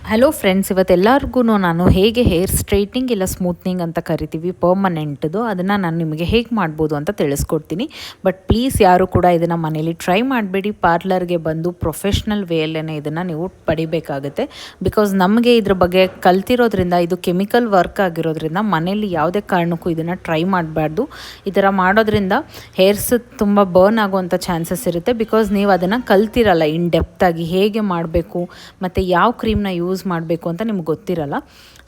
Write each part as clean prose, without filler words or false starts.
Hello friends, ಇವತ್ತೆಲ್ಲರಿಗೂ ನಾನು ಹೇಗೆ hair straightening ಇಲ್ಲ ಸ್ಮೂತ್ನಿಂಗ್ ಅಂತ ಕರಿತೀವಿ ಪರ್ಮನೆಂಟ್ದು, ಅದನ್ನು ನಾನು ನಿಮಗೆ ಹೇಗೆ ಮಾಡ್ಬೋದು ಅಂತ ತಿಳಿಸ್ಕೊಡ್ತೀನಿ. ಬಟ್ ಪ್ಲೀಸ್ ಯಾರು ಕೂಡ ಇದನ್ನು ಮನೇಲಿ ಟ್ರೈ ಮಾಡಬೇಡಿ. ಪಾರ್ಲರ್ಗೆ ಬಂದು ಪ್ರೊಫೆಷ್ನಲ್ ವೇಯಲ್ಲೇ ಇದನ್ನು ನೀವು ಪಡಿಬೇಕಾಗುತ್ತೆ. ಬಿಕಾಸ್ ನಮಗೆ ಇದ್ರ ಬಗ್ಗೆ ಕಲ್ತಿರೋದ್ರಿಂದ, ಇದು ಕೆಮಿಕಲ್ ವರ್ಕ್ ಆಗಿರೋದ್ರಿಂದ ಮನೇಲಿ ಯಾವುದೇ ಕಾರಣಕ್ಕೂ ಇದನ್ನು ಟ್ರೈ ಮಾಡಬಾರ್ದು. ಈ ಥರ ಮಾಡೋದ್ರಿಂದ ಹೇರ್ಸ್ ತುಂಬ ಬರ್ನ್ ಆಗುವಂಥ ಚಾನ್ಸಸ್ ಇರುತ್ತೆ. ಬಿಕಾಸ್ ನೀವು ಅದನ್ನು ಕಲ್ತಿರಲ್ಲ ಇನ್ ಡೆಪ್ತಾಗಿ ಹೇಗೆ ಮಾಡಬೇಕು ಮತ್ತು ಯಾವ ಕ್ರೀಮ್ನ ಯೂಸ್ ಮಾಡಬೇಕು ಅಂತ ನಿಮ್ಗೆ ಗೊತ್ತಿರಲ್ಲ.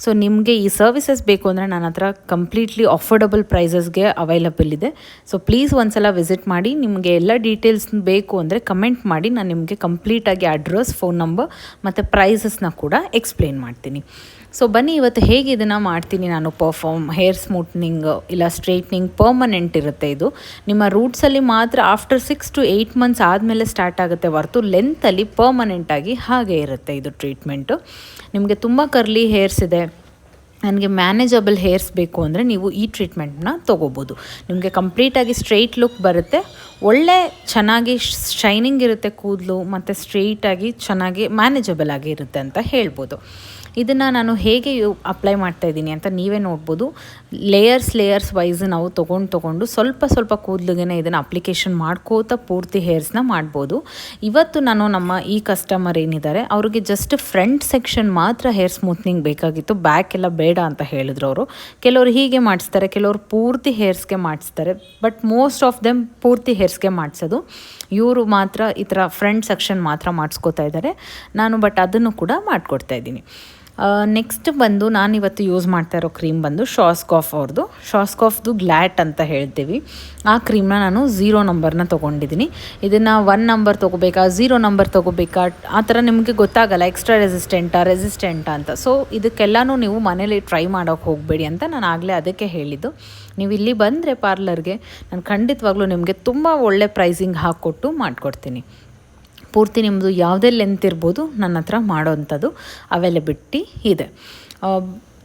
ಸೊ ನಿಮಗೆ ಈ ಸರ್ವಿಸಸ್ ಬೇಕು ಅಂದರೆ ನನ್ನ ಹತ್ರ ಕಂಪ್ಲೀಟ್ಲಿ ಅಫೋರ್ಡಬಲ್ ಪ್ರೈಸಸ್ಗೆ ಅವೈಲಬಲ್ ಇದೆ. ಸೊ ಪ್ಲೀಸ್ ಒಂದ್ಸಲ ವಿಸಿಟ್ ಮಾಡಿ. ನಿಮಗೆ ಎಲ್ಲ ಡೀಟೇಲ್ಸ್ ಬೇಕು ಅಂದರೆ ಕಮೆಂಟ್ ಮಾಡಿ, ನಾನು ನಿಮಗೆ ಕಂಪ್ಲೀಟಾಗಿ ಅಡ್ರೆಸ್, ಫೋನ್ ನಂಬರ್ ಮತ್ತು ಪ್ರೈಸಸ್ನ ಕೂಡ ಎಕ್ಸ್ಪ್ಲೇನ್ ಮಾಡ್ತೀನಿ. ಸೊ ಬನ್ನಿ, ಇವತ್ತು ಹೇಗೆ ಇದನ್ನು ಮಾಡ್ತೀನಿ ನಾನು ಹೇರ್ ಸ್ಮೂತ್ನಿಂಗ್ ಇಲ್ಲ ಸ್ಟ್ರೈಟ್ನಿಂಗ್ ಪರ್ಮನೆಂಟ್ ಇರುತ್ತೆ. ಇದು ನಿಮ್ಮ ರೂಟ್ಸಲ್ಲಿ ಮಾತ್ರ ಆಫ್ಟರ್ 6 to 8 months ಆದಮೇಲೆ ಸ್ಟಾರ್ಟ್ ಆಗುತ್ತೆ ಹೊರತು ಲೆಂತಲ್ಲಿ ಪರ್ಮನೆಂಟಾಗಿ ಹಾಗೆ ಇರುತ್ತೆ ಇದು ಟ್ರೀಟ್ಮೆಂಟು. ನಿಮಗೆ ತುಂಬ ಕರ್ಲಿ ಹೇರ್ಸ್ ಇದೆ, ನನಗೆ ಮ್ಯಾನೇಜಬಲ್ ಹೇರ್ಸ್ ಬೇಕು ಅಂದರೆ ನೀವು ಈ ಟ್ರೀಟ್ಮೆಂಟ್ನ ತೊಗೋಬೋದು. ನಿಮಗೆ ಕಂಪ್ಲೀಟಾಗಿ ಸ್ಟ್ರೈಟ್ ಲುಕ್ ಬರುತ್ತೆ, ಒಳ್ಳೆ ಚೆನ್ನಾಗಿ ಶೈನಿಂಗ್ ಇರುತ್ತೆ ಕೂದಲು, ಮತ್ತು ಸ್ಟ್ರೈಟಾಗಿ ಚೆನ್ನಾಗಿ ಮ್ಯಾನೇಜಬಲ್ ಆಗಿ ಇರುತ್ತೆ ಅಂತ ಹೇಳ್ಬೋದು. ಇದನ್ನು ನಾನು ಹೇಗೆ ಅಪ್ಲೈ ಮಾಡ್ತಾಯಿದ್ದೀನಿ ಅಂತ ನೀವೇ ನೋಡ್ಬೋದು. ಲೇಯರ್ಸ್ ವೈಸ್ ನಾವು ತೊಗೊಂಡು ಸ್ವಲ್ಪ ಕೂದಲಿಗೆ ಇದನ್ನು ಅಪ್ಲಿಕೇಶನ್ ಮಾಡ್ಕೋತಾ ಪೂರ್ತಿ ಹೇರ್ಸ್ನ ಮಾಡ್ಬೋದು. ಇವತ್ತು ನಾನು ನಮ್ಮ ಈ ಕಸ್ಟಮರ್ ಏನಿದ್ದಾರೆ ಅವ್ರಿಗೆ ಜಸ್ಟ್ ಫ್ರಂಟ್ ಸೆಕ್ಷನ್ ಮಾತ್ರ ಹೇರ್ ಸ್ಮೂತ್ನಿಂಗ್ ಬೇಕಾಗಿತ್ತು, ಬ್ಯಾಕ್ ಎಲ್ಲ ಬೇಡ ಅಂತ ಹೇಳಿದ್ರು ಅವರು. ಕೆಲವರು ಹೀಗೆ ಮಾಡಿಸ್ತಾರೆ, ಕೆಲವರು ಪೂರ್ತಿ ಹೇರ್ಸ್ಗೆ ಮಾಡಿಸ್ತಾರೆ. ಬಟ್ ಮೋಸ್ಟ್ ಆಫ್ ದೆಮ್ ಪೂರ್ತಿ ಹೇರ್ಸ್ಗೆ ಮಾಡಿಸೋದು. ಇವರು ಮಾತ್ರ ಈ ಥರ ಫ್ರಂಟ್ ಸೆಕ್ಷನ್ ಮಾತ್ರ ಮಾಡಿಸ್ಕೋತಾ ಇದ್ದಾರೆ. ನಾನು ಬಟ್ ಅದನ್ನು ಕೂಡ ಮಾಡಿಕೊಡ್ತಾ ಇದ್ದೀನಿ. ನೆಕ್ಸ್ಟ್ ಬಂದು ನಾನಿವತ್ತು ಯೂಸ್ ಮಾಡ್ತಾ ಇರೋ ಕ್ರೀಮ್ ಬಂದು ಶಾಸ್ಕಾಫ್ ಅವ್ರದ್ದು. ಶಾಸ್ಕಾಫ್ದು ಗ್ಲ್ಯಾಟ್ ಅಂತ ಹೇಳ್ತೀವಿ. ಆ ಕ್ರೀಮ್ನ ನಾನು 0 ನಂಬರ್ನ ತೊಗೊಂಡಿದ್ದೀನಿ. ಇದನ್ನು 1 ನಂಬರ್ ತೊಗೋಬೇಕಾ 0 ನಂಬರ್ ತೊಗೋಬೇಕಾ ಆ ಥರ ನಿಮಗೆ ಗೊತ್ತಾಗಲ್ಲ, ಎಕ್ಸ್ಟ್ರಾ ರೆಸಿಸ್ಟೆಂಟಾ ಅಂತ. ಸೊ ಇದಕ್ಕೆಲ್ಲನೂ ನೀವು ಮನೇಲಿ ಟ್ರೈ ಮಾಡೋಕ್ಕೆ ಹೋಗಬೇಡಿ ಅಂತ ನಾನು ಆಗಲೇ ಅದಕ್ಕೆ ಹೇಳಿದ್ದು. ನೀವು ಇಲ್ಲಿ ಬಂದರೆ ಪಾರ್ಲರ್ಗೆ ನಾನು ಖಂಡಿತವಾಗ್ಲೂ ನಿಮಗೆ ತುಂಬ ಒಳ್ಳೆ ಪ್ರೈಸಿಂಗ್ ಹಾಕ್ಕೊಟ್ಟು ಮಾಡಿಕೊಡ್ತೀನಿ. ಪೂರ್ತಿ ನಿಮ್ಮದು ಯಾವುದೇ ಲೆಂತ್ ಇರ್ಬೋದು, ನನ್ನ ಹತ್ರ ಮಾಡೋವಂಥದ್ದು ಅವೈಲಬಿಲಿಟಿ ಇದೆ.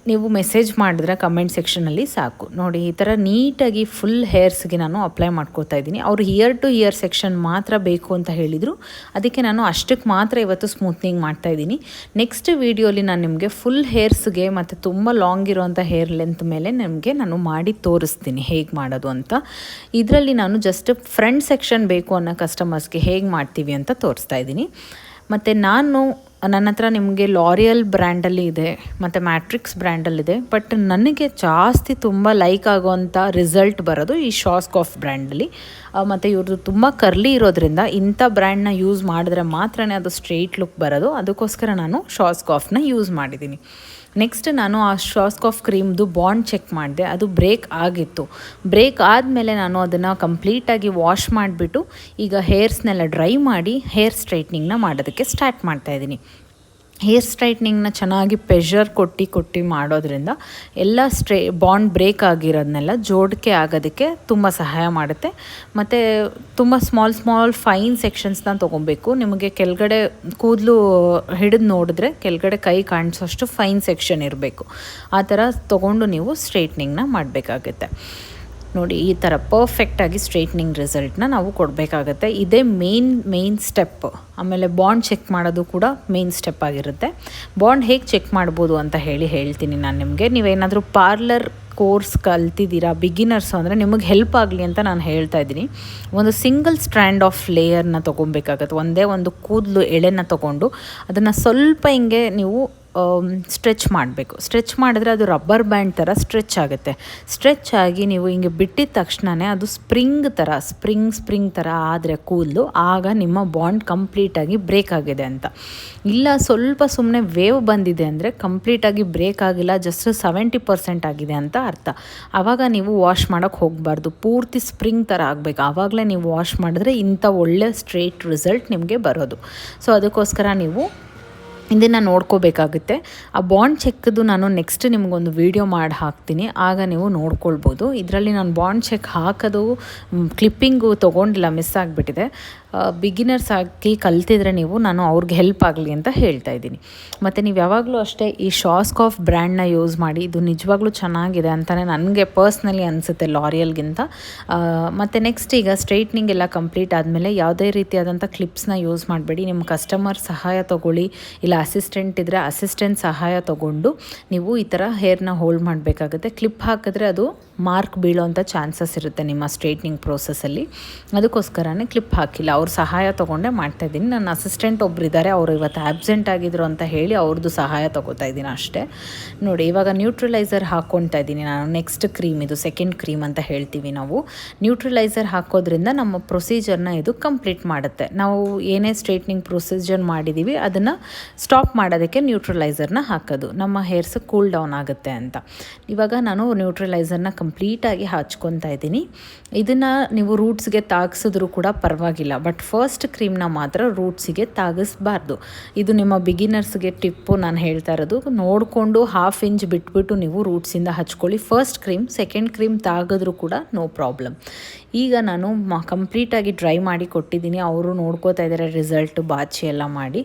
ನೀವು ಮೆಸೇಜ್ ಮಾಡಿದ್ರೆ ಕಮೆಂಟ್ ಸೆಕ್ಷನಲ್ಲಿ ಸಾಕು. ನೋಡಿ, ಈ ಥರ ನೀಟಾಗಿ ಫುಲ್ ಹೇರ್ಸ್ಗೆ ನಾನು ಅಪ್ಲೈ ಮಾಡ್ಕೋತಾ ಇದ್ದೀನಿ. ಅವರು ಇಯರ್ ಟು ಇಯರ್ ಸೆಕ್ಷನ್ ಮಾತ್ರ ಬೇಕು ಅಂತ ಹೇಳಿದರು, ಅದಕ್ಕೆ ನಾನು ಅಷ್ಟಕ್ಕೆ ಮಾತ್ರ ಇವತ್ತು ಸ್ಮೂತ್ನಿಂಗ್ ಮಾಡ್ತಾಯಿದ್ದೀನಿ. ನೆಕ್ಸ್ಟ್ ವೀಡಿಯೋಲಿ ನಾನು ನಿಮಗೆ ಫುಲ್ ಹೇರ್ಸ್ಗೆ ಮತ್ತು ತುಂಬ ಲಾಂಗ್ ಇರೋವಂಥ ಹೇರ್ ಲೆಂತ್ ಮೇಲೆ ನಿಮಗೆ ನಾನು ಮಾಡಿ ತೋರಿಸ್ತೀನಿ ಹೇಗೆ ಮಾಡೋದು ಅಂತ. ಇದರಲ್ಲಿ ನಾನು ಜಸ್ಟ್ ಫ್ರಂಟ್ ಸೆಕ್ಷನ್ ಬೇಕು ಅನ್ನೋ ಕಸ್ಟಮರ್ಸ್ಗೆ ಹೇಗೆ ಮಾಡ್ತೀವಿ ಅಂತ ತೋರಿಸ್ತಾ ಇದ್ದೀನಿ. ಮತ್ತು ನನ್ನ ಹತ್ರ ನಿಮಗೆ ಲಾರಿಯಲ್ ಬ್ರ್ಯಾಂಡಲ್ಲಿ ಇದೆ ಮತ್ತು ಮ್ಯಾಟ್ರಿಕ್ಸ್ ಬ್ರ್ಯಾಂಡಲ್ಲಿದೆ. ಬಟ್ ನನಗೆ ಜಾಸ್ತಿ ತುಂಬ ಲೈಕ್ ಆಗೋವಂಥ ರಿಸಲ್ಟ್ ಬರೋದು ಈ ಶಾಸ್ಕಾಫ್ ಬ್ರ್ಯಾಂಡಲ್ಲಿ. ಮತ್ತು ಇವ್ರದ್ದು ತುಂಬ ಕರ್ಲಿ ಇರೋದ್ರಿಂದ ಇಂಥ ಬ್ರ್ಯಾಂಡ್ನ ಯೂಸ್ ಮಾಡಿದ್ರೆ ಮಾತ್ರ ಅದು ಸ್ಟ್ರೈಟ್ ಲುಕ್ ಬರೋದು. ಅದಕ್ಕೋಸ್ಕರ ನಾನು ಶಾಸ್ಕಾಫ್ನ ಯೂಸ್ ಮಾಡಿದ್ದೀನಿ. ನೆಕ್ಸ್ಟ್ ನಾನು ಆ ಶಾಸ್ಕಾಫ್ ಕ್ರೀಮ್ದು ಬಾಂಡ್ ಚೆಕ್ ಮಾಡಿದೆ, ಅದು ಬ್ರೇಕ್ ಆಗಿತ್ತು. ಬ್ರೇಕ್ ಆದಮೇಲೆ ನಾನು ಅದನ್ನು ಕಂಪ್ಲೀಟಾಗಿ ವಾಶ್ ಮಾಡಿಬಿಟ್ಟು ಈಗ ಹೇರ್ಸ್ನೆಲ್ಲ ಡ್ರೈ ಮಾಡಿ ಹೇರ್ ಸ್ಟ್ರೈಟ್ನಿಂಗ್ನ ಮಾಡೋದಕ್ಕೆ ಸ್ಟಾರ್ಟ್ ಮಾಡ್ತಾಯಿದ್ದೀನಿ. ಹೇರ್ ಸ್ಟ್ರೈಟ್ನಿಂಗ್ನ ಚೆನ್ನಾಗಿ ಪ್ರೆಷರ್ ಕೊಟ್ಟು ಮಾಡೋದ್ರಿಂದ ಎಲ್ಲ ಬಾಂಡ್ ಬ್ರೇಕ್ ಆಗಿರೋದನ್ನೆಲ್ಲ ಜೋಡಿಕೆ ಆಗೋದಕ್ಕೆ ತುಂಬ ಸಹಾಯ ಮಾಡುತ್ತೆ. ಮತ್ತು ತುಂಬ ಸ್ಮಾಲ್ ಫೈನ್ ಸೆಕ್ಷನ್ಸ್ನ ತೊಗೊಬೇಕು. ನಿಮಗೆ ಕೆಳಗಡೆ ಕೂದಲು ಹಿಡಿದು ನೋಡಿದ್ರೆ ಕೆಳಗಡೆ ಕೈ ಕಾಣಿಸೋಷ್ಟು ಫೈನ್ ಸೆಕ್ಷನ್ ಇರಬೇಕು. ಆ ಥರ ತೊಗೊಂಡು ನೀವು ಸ್ಟ್ರೈಟ್ನಿಂಗ್ನ ಮಾಡಬೇಕಾಗುತ್ತೆ. ನೋಡಿ, ಈ ಥರ ಪರ್ಫೆಕ್ಟಾಗಿ ಸ್ಟ್ರೈಟ್ನಿಂಗ್ ರಿಸಲ್ಟ್ನ ನಾವು ಕೊಡಬೇಕಾಗತ್ತೆ. ಇದೇ ಮೇನ್ ಸ್ಟೆಪ್. ಆಮೇಲೆ ಬಾಂಡ್ ಚೆಕ್ ಮಾಡೋದು ಕೂಡ ಮೇನ್ ಸ್ಟೆಪ್ ಆಗಿರುತ್ತೆ. ಬಾಂಡ್ ಹೇಗೆ ಚೆಕ್ ಮಾಡ್ಬೋದು ಅಂತ ಹೇಳ್ತೀನಿ ನಾನು ನಿಮಗೆ. ನೀವೇನಾದರೂ ಪಾರ್ಲರ್ ಕೋರ್ಸ್ ಕಲ್ತಿದ್ದೀರಾ, ಬಿಗಿನರ್ಸ್ ಅಂದರೆ ನಿಮಗೆ ಹೆಲ್ಪ್ ಆಗಲಿ ಅಂತ ನಾನು ಹೇಳ್ತಾ ಇದ್ದೀನಿ. ಒಂದು ಸಿಂಗಲ್ ಸ್ಟ್ರ್ಯಾಂಡ್ ಆಫ್ ಲೇಯರ್ನ ತೊಗೊಬೇಕಾಗತ್ತೆ. ಒಂದೇ ಒಂದು ಕೂದಲು ಎಳೆನ ತೊಗೊಂಡು ಅದನ್ನು ಸ್ವಲ್ಪ ಹಿಂಗೆ ನೀವು ಸ್ಟ್ರೆಚ್ ಮಾಡಬೇಕು. ಸ್ಟ್ರೆಚ್ ಮಾಡಿದ್ರೆ ಅದು ರಬ್ಬರ್ ಬ್ಯಾಂಡ್ ಥರ ಸ್ಟ್ರೆಚ್ ಆಗುತ್ತೆ. ಸ್ಟ್ರೆಚ್ ಆಗಿ ನೀವು ಹಿಂಗೆ ಬಿಟ್ಟಿದ ತಕ್ಷಣವೇ ಅದು ಸ್ಪ್ರಿಂಗ್ ಥರ ಆದರೆ ಕೂದಲು, ಆಗ ನಿಮ್ಮ ಬಾಂಡ್ ಕಂಪ್ಲೀಟಾಗಿ ಬ್ರೇಕ್ ಆಗಿದೆ ಅಂತ. ಇಲ್ಲ ಸ್ವಲ್ಪ ಸುಮ್ಮನೆ ವೇವ್ ಬಂದಿದೆ ಅಂದರೆ ಕಂಪ್ಲೀಟಾಗಿ ಬ್ರೇಕ್ ಆಗಿಲ್ಲ, ಜಸ್ಟ್ 70% ಆಗಿದೆ ಅಂತ ಅರ್ಥ. ಆವಾಗ ನೀವು ವಾಶ್ ಮಾಡೋಕ್ಕೆ ಹೋಗಬಾರ್ದು, ಪೂರ್ತಿ ಸ್ಪ್ರಿಂಗ್ ಥರ ಆಗಬೇಕು. ಆವಾಗಲೇ ನೀವು ವಾಶ್ ಮಾಡಿದ್ರೆ ಇಂಥ ಒಳ್ಳೆ ಸ್ಟ್ರೈಟ್ ರಿಸಲ್ಟ್ ನಿಮಗೆ ಬರೋದು. ಸೊ ಅದಕ್ಕೋಸ್ಕರ ನೀವು ಇದನ್ನು ನೋಡ್ಕೋಬೇಕಾಗುತ್ತೆ. ಆ ಬಾಂಡ್ ಚೆಕ್ದು ನಾನು ನೆಕ್ಸ್ಟ್ ನಿಮಗೊಂದು ವೀಡಿಯೋ ಮಾಡಿ ಹಾಕ್ತೀನಿ, ಆಗ ನೀವು ನೋಡ್ಕೊಳ್ಬೋದು. ಇದರಲ್ಲಿ ನಾನು ಬಾಂಡ್ ಚೆಕ್ ಹಾಕೋದು ಕ್ಲಿಪ್ಪಿಂಗು ತೊಗೊಂಡಿಲ್ಲ, ಮಿಸ್ ಆಗಿಬಿಟ್ಟಿದೆ. ಬಿಗಿನರ್ಸ್ ಆಗಿ ಕಲ್ತಿದ್ರೆ ನೀವು, ನಾನು ಅವ್ರಿಗೆ ಹೆಲ್ಪ್ ಆಗಲಿ ಅಂತ ಹೇಳ್ತಾ ಇದ್ದೀನಿ. ಮತ್ತು ನೀವು ಯಾವಾಗಲೂ ಅಷ್ಟೇ ಈ ಶಾಸ್ಕಾಫ್ ಬ್ರ್ಯಾಂಡ್ನ ಯೂಸ್ ಮಾಡಿ, ಇದು ನಿಜವಾಗ್ಲೂ ಚೆನ್ನಾಗಿದೆ ಅಂತಲೇ ನನಗೆ ಪರ್ಸ್ನಲಿ ಅನಿಸುತ್ತೆ ಲಾರಿಯಲ್ಗಿಂತ. ಮತ್ತು ನೆಕ್ಸ್ಟ್ ಈಗ ಸ್ಟ್ರೈಟ್ನಿಂಗ್ ಎಲ್ಲ ಕಂಪ್ಲೀಟ್ ಆದಮೇಲೆ ಯಾವುದೇ ರೀತಿಯಾದಂಥ ಕ್ಲಿಪ್ಸ್ನ ಯೂಸ್ ಮಾಡಬೇಡಿ. ನಿಮ್ಮ ಕಸ್ಟಮರ್ ಸಹಾಯ ತೊಗೊಳ್ಳಿ, ಇಲ್ಲ ಅಸಿಸ್ಟೆಂಟ್ ಇದ್ದರೆ ಅಸಿಸ್ಟೆಂಟ್ ಸಹಾಯ ತೊಗೊಂಡು ನೀವು ಈ ಥರ ಹೇರ್ನ ಹೋಲ್ಡ್ ಮಾಡಬೇಕಾಗುತ್ತೆ. ಕ್ಲಿಪ್ ಹಾಕಿದ್ರೆ ಅದು ಮಾರ್ಕ್ ಬೀಳೋವಂಥ ಚಾನ್ಸಸ್ ಇರುತ್ತೆ ನಿಮ್ಮ ಸ್ಟ್ರೈಟ್ನಿಂಗ್ ಪ್ರೋಸೆಸ್ಸಲ್ಲಿ. ಅದಕ್ಕೋಸ್ಕರನೇ ಕ್ಲಿಪ್ ಹಾಕಿಲ್ಲ, ಅವ್ರ ಸಹಾಯ ತೊಗೊಂಡೇ ಮಾಡ್ತಾಯಿದ್ದೀನಿ. ನನ್ನ ಅಸಿಸ್ಟೆಂಟ್ ಒಬ್ರು ಇದ್ದಾರೆ, ಅವರು ಇವತ್ತು ಆಬ್ಸೆಂಟ್ ಆಗಿದ್ರು ಅಂತ ಹೇಳಿ ಅವ್ರದ್ದು ಸಹಾಯ ತೊಗೋತಾ ಇದ್ದೀನಿ ಅಷ್ಟೇ. ನೋಡಿ ಇವಾಗ ನ್ಯೂಟ್ರಲೈಸರ್ ಹಾಕ್ಕೊಳ್ತಾ ಇದ್ದೀನಿ ನಾನು. ನೆಕ್ಸ್ಟ್ ಕ್ರೀಮ್ ಇದು ಸೆಕೆಂಡ್ ಕ್ರೀಮ್ ಅಂತ ಹೇಳ್ತೀವಿ ನಾವು. ನ್ಯೂಟ್ರಲೈಸರ್ ಹಾಕೋದ್ರಿಂದ ನಮ್ಮ ಪ್ರೊಸೀಜರ್ನ ಇದು ಕಂಪ್ಲೀಟ್ ಮಾಡುತ್ತೆ. ನಾವು ಏನೇ ಸ್ಟ್ರೈಟ್ನಿಂಗ್ ಪ್ರೊಸೀಜರ್ ಮಾಡಿದ್ದೀವಿ ಅದನ್ನು ಸ್ಟಾಪ್ ಮಾಡೋದಕ್ಕೆ ನ್ಯೂಟ್ರಲೈಸರ್ನ ಹಾಕೋದು, ನಮ್ಮ ಹೇರ್ಸ್ ಕೂಲ್ ಡೌನ್ ಆಗುತ್ತೆ ಅಂತ. ಇವಾಗ ನಾನು ನ್ಯೂಟ್ರಲೈಸರ್ನ ಕಂಪ್ಲೀಟಾಗಿ ಹಚ್ಕೊತಾ ಇದ್ದೀನಿ. ಇದನ್ನು ನೀವು ರೂಟ್ಸ್ಗೆ ತಾಗಿಸಿದ್ರೂ ಕೂಡ ಪರವಾಗಿಲ್ಲ, ಬಟ್ ಫಸ್ಟ್ ಕ್ರೀಮ್ನ ಮಾತ್ರ ರೂಟ್ಸಿಗೆ ತಾಗಿಸ್ಬಾರ್ದು. ಇದು ನಿಮ್ಮ ಬಿಗಿನರ್ಸ್ಗೆ ಟಿಪ್ಪು ನಾನು ಹೇಳ್ತಾ ಇರೋದು. ನೋಡಿಕೊಂಡು 1/2 ಇಂಚ್ ಬಿಟ್ಬಿಟ್ಟು ನೀವು ರೂಟ್ಸಿಂದ ಹಚ್ಕೊಳ್ಳಿ. ಫಸ್ಟ್ ಕ್ರೀಮ್, ಸೆಕೆಂಡ್ ಕ್ರೀಮ್ ತಾಗಿದ್ರೂ ಕೂಡ ನೋ ಪ್ರಾಬ್ಲಮ್. ಈಗ ನಾನು ಕಂಪ್ಲೀಟಾಗಿ ಡ್ರೈ ಮಾಡಿ ಕೊಟ್ಟಿದ್ದೀನಿ. ಅವರು ನೋಡ್ಕೋತಾ ಇದ್ದಾರೆ ರಿಸಲ್ಟ್, ಬಾಚಿ ಎಲ್ಲ ಮಾಡಿ.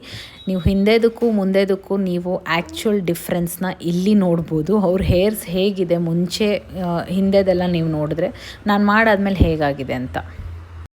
ನೀವು ಹಿಂದೆದಕ್ಕೂ ಮುಂದೆದಕ್ಕೂ ನೀವು ಆ್ಯಕ್ಚುಯಲ್ ಡಿಫ್ರೆನ್ಸ್ನ ಇಲ್ಲಿ ನೋಡ್ಬೋದು. ಅವ್ರ ಹೇರ್ಸ್ ಹೇಗಿದೆ ಮುಂಚೆ ಹಿಂದೆದೆಲ್ಲ ನೀವು ನೋಡಿದ್ರೆ ನಾನು ಮಾಡಾದ್ಮೇಲೆ ಹೇಗಾಗಿದೆ ಅಂತ.